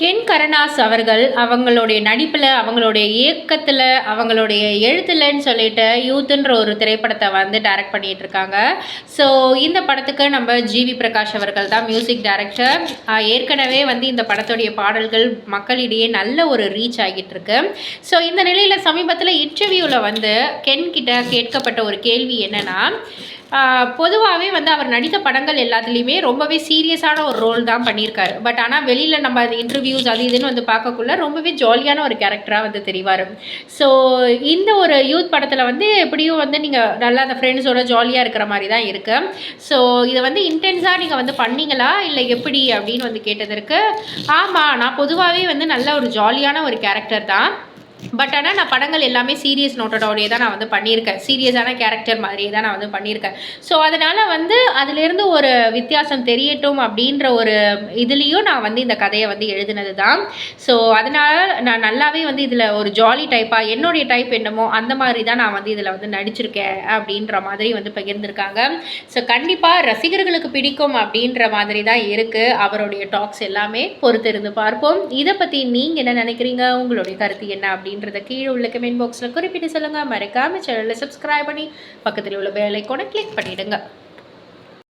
Ken Karunas அவர்கள் அவங்களுடைய நடிப்பில், அவங்களுடைய இயக்கத்தில், அவங்களுடைய எழுத்துலன்னு சொல்லிட்டு யூத்துன்ற ஒரு திரைப்படத்தை வந்து டைரக்ட் பண்ணிட்டு இருக்காங்க. ஸோ இந்த படத்துக்கு நம்ம ஜிவி பிரகாஷ் அவர்கள் தான் மியூசிக் டைரக்டர். ஏற்கனவே வந்து இந்த படத்துடைய பாடல்கள் மக்களிடையே நல்ல ஒரு ரீச் ஆகிட்டு இருக்கு. ஸோ இந்த நிலையில் சமீபத்தில் இன்டர்வியூவில் வந்து கென் கிட்ட கேட்கப்பட்ட ஒரு கேள்வி என்னன்னா, பொதுவாகவே வந்து அவர் நடித்த படங்கள் எல்லாத்துலேயுமே ரொம்பவே சீரியஸான ஒரு ரோல் தான் பண்ணியிருக்காரு. பட் ஆனால் வெளியில் நம்ம அது இன்டர்வியூஸ் அது இதுன்னு வந்து பார்க்கக்குள்ள ரொம்பவே ஜாலியான ஒரு கேரக்டராக வந்து தெரிவார். ஸோ இந்த ஒரு யூத் படத்தில் வந்து எப்படியும் வந்து நீங்கள் நல்லா அந்த ஃப்ரெண்ட்ஸோட ஜாலியாக இருக்கிற மாதிரி தான் இருக்குது. ஸோ இதை வந்து இன்டென்ஸாக நீங்கள் வந்து பண்ணீங்களா இல்லை எப்படி அப்படின்னு வந்து கேட்டதற்கு, ஆமாம் நான் பொதுவாகவே வந்து நல்ல ஒரு ஜாலியான ஒரு கேரக்டர் தான். பட் ஆனால் நான் படங்கள் எல்லாமே சீரியஸ் நோட்டடோடையே தான் நான் வந்து பண்ணியிருக்கேன். சீரியஸான கேரக்டர் மாதிரியே தான் நான் வந்து பண்ணியிருக்கேன். ஸோ அதனால் வந்து அதிலேருந்து ஒரு வித்தியாசம் தெரியட்டும் அப்படின்ற ஒரு இதுலேயும் நான் வந்து இந்த கதையை வந்து எழுதினது தான். ஸோ அதனால் நான் நல்லாவே வந்து இதில் ஒரு ஜாலி டைப்பாக என்னுடைய டைப் என்னமோ அந்த மாதிரி தான் நான் வந்து இதில் வந்து நடிச்சிருக்கேன் அப்படின்ற மாதிரி வந்து பகிர்ந்திருக்காங்க. ஸோ கண்டிப்பாக ரசிகர்களுக்கு பிடிக்கும் அப்படின்ற மாதிரி தான் இருக்குது அவருடைய டாக்ஸ் எல்லாமே. பொறுத்திருந்து பார்ப்போம். இதை பற்றி நீங்கள் என்ன நினைக்கிறீங்க, உங்களுடைய கருத்து என்ன அப்படின்றத கீழே உள்ள கமெண்ட் பாக்ஸில் குறிப்பிட்டு சொல்லுங்கள். மறக்காமல் சேனலை சப்ஸ்கிரைப் பண்ணி பக்கத்தில் உள்ள பெல் ஐகானை கிளிக் பண்ணிவிடுங்க.